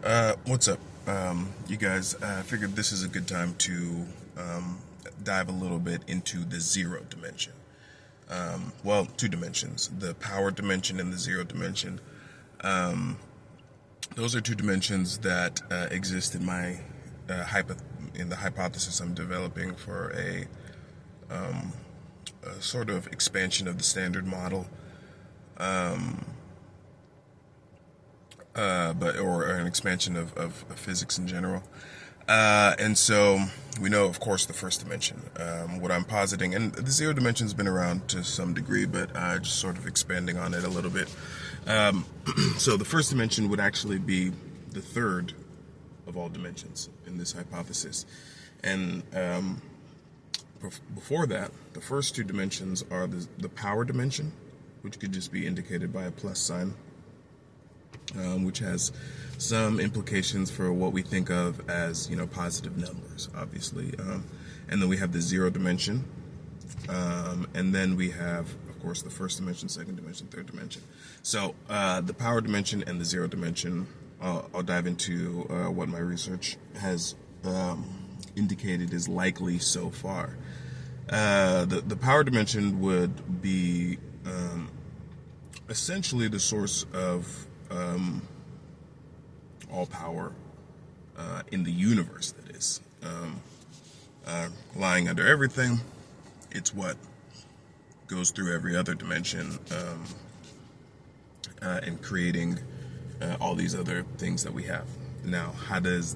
What's up, you guys? I figured this is a good time to dive a little bit into the zero dimension. Well, two dimensions: the power dimension and the zero dimension. Those are two dimensions that exist in my in the hypothesis I'm developing for a sort of expansion of the standard model. Or an expansion of physics in general. And so we know, of course, the first dimension. What I'm positing, and the zero dimension has been around to some degree, but just sort of expanding on it a little bit. So the first dimension would actually be the third of all dimensions in this hypothesis. And before that, the first two dimensions are the power dimension, which could just be indicated by a plus sign. Which has some implications for what we think of as, positive numbers, obviously. And then we have the zero dimension. And then we have, of course, the first dimension, second dimension, third dimension. So the power dimension and the zero dimension, I'll dive into what my research has indicated is likely so far. The power dimension would be essentially the source of all power in the universe, that is. Lying under everything, it's what goes through every other dimension and creating all these other things that we have. Now, how does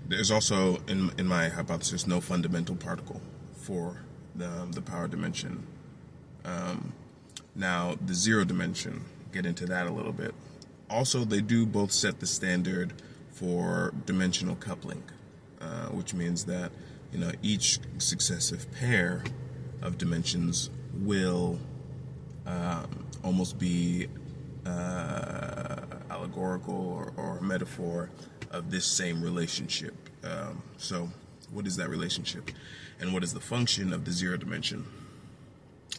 there's also, in my hypothesis, no fundamental particle for the power dimension. Now, the zero dimension, get into that a little bit. Also, they do both set the standard for dimensional coupling, which means that each successive pair of dimensions will almost be allegorical or a metaphor of this same relationship. So, what is that relationship, and what is the function of the zero dimension?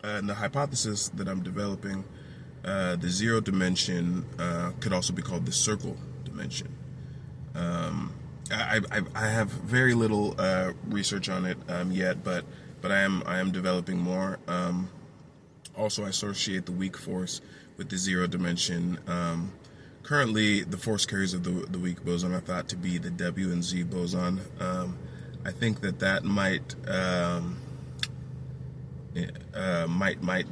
And the hypothesis that I'm developing. The zero dimension could also be called the circle dimension. I have very little research on it yet, but I am developing more. Also, I associate the weak force with the zero dimension. Currently, the force carriers of the weak boson are thought to be the W and Z boson. I think that might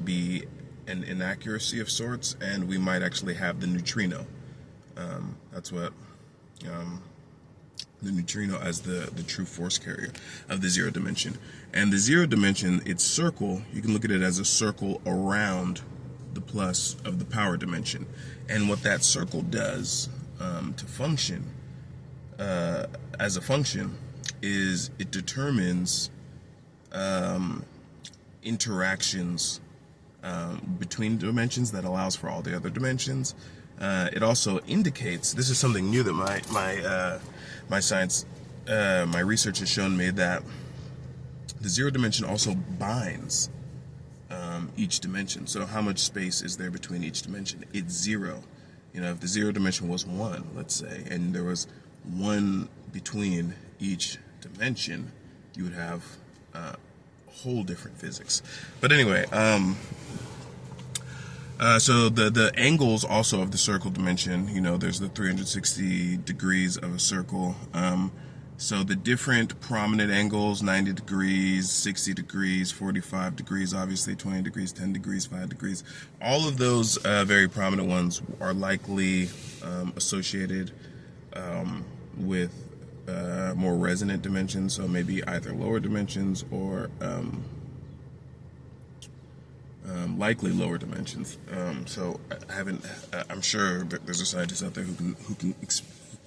be an inaccuracy of sorts, and we might actually have the neutrino. That's what the neutrino as the true force carrier of the zero dimension. And the zero dimension, its circle, you can look at it as a circle around the plus of the power dimension. And what that circle does to function as a function is it determines interactions between dimensions that allows for all the other dimensions. It also indicates, this is something new that my science, my research has shown me, that the zero dimension also binds each dimension. So how much space is there between each dimension? It's zero. If the zero dimension was 1, let's say, and there was 1 between each dimension, you would have whole different physics. But anyway, so the angles also of the circle dimension, there's the 360 degrees of a circle. So the different prominent angles, 90 degrees, 60 degrees, 45 degrees, obviously 20 degrees, 10 degrees, 5 degrees, all of those very prominent ones are likely associated with more resonant dimensions, so maybe either lower dimensions or likely lower dimensions. So I'm sure that there's a scientist out there who can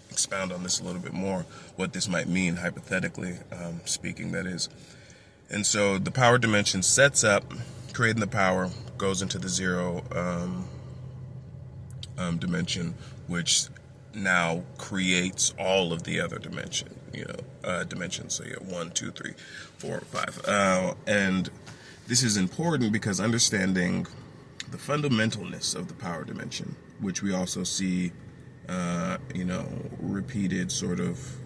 expound on this a little bit more, what this might mean hypothetically speaking, that is. And so the power dimension sets up, creating the power, goes into the zero dimension, which now creates all of the other dimensions. So you have 1, 2, 3, 4, 5. And this is important because understanding the fundamentalness of the power dimension, which we also see repeated sort of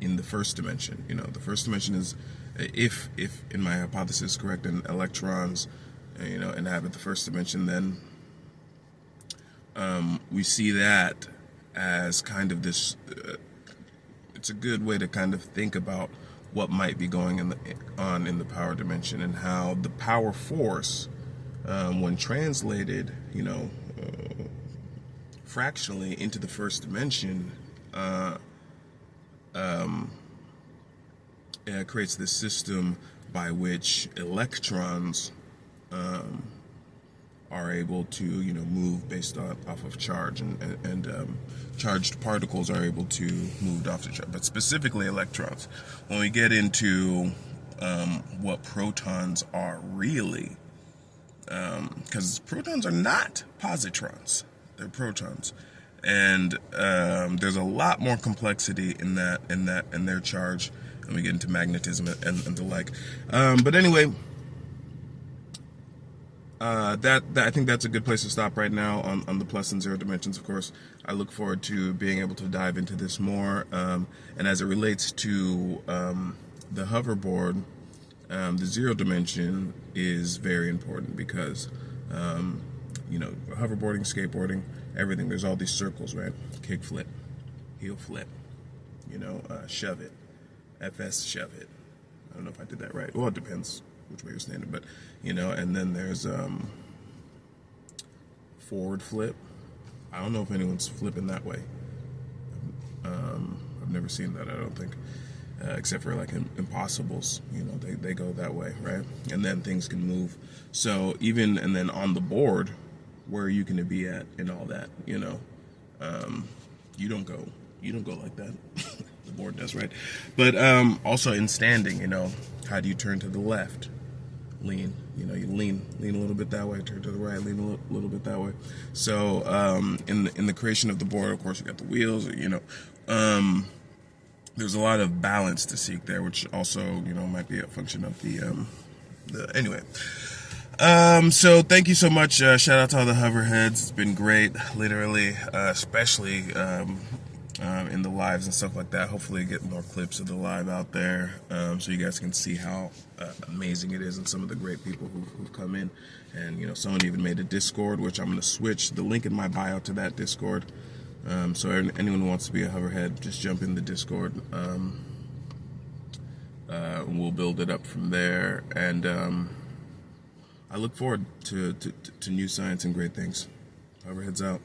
in the first dimension. The first dimension is, if in my hypothesis correct, and electrons inhabit the first dimension, then we see that as kind of this. It's a good way to kind of think about what might be going on in the power dimension, and how the power force, when translated, fractionally into the first dimension, it creates this system by which electrons are able to move based off of charge, and charged particles are able to move off the charge, but specifically electrons. When we get into what protons are really, because protons are not positrons, they're protons, and there's a lot more complexity in their charge, and we get into magnetism and the like. But anyway. That I think that's a good place to stop right now on the plus and zero dimensions. Of course, I look forward to being able to dive into this more. And as it relates to the hoverboard, the zero dimension is very important because, hoverboarding, skateboarding, everything, there's all these circles, right? Kick flip, heel flip, shove it, FS shove it. I don't know if I did that right. Well, it depends which way you're standing, but and then there's forward flip. I don't know if anyone's flipping that way. I've never seen that, I don't think, except for like Impossibles. They go that way, right? And then things can move. So and then on the board, where are you going to be at and all that? You don't go like that. The board does, right? But also in standing, how do you turn to the left? Lean, you lean a little bit that way, turn to the right, lean a little bit that way. So in the creation of the board, of course, you got the wheels, there's a lot of balance to seek there, which also, might be a function of anyway. So thank you so much. Shout out to all the hoverheads. It's been great, literally, especially in the lives and stuff like that. Hopefully get more clips of the live out there, so you guys can see how amazing it is, and some of the great people who've come in. And someone even made a Discord, which I'm going to switch the link in my bio to that Discord. So anyone who wants to be a hoverhead, just jump in the Discord. We'll build it up from there, and I look forward to new science and great things. Hoverheads out.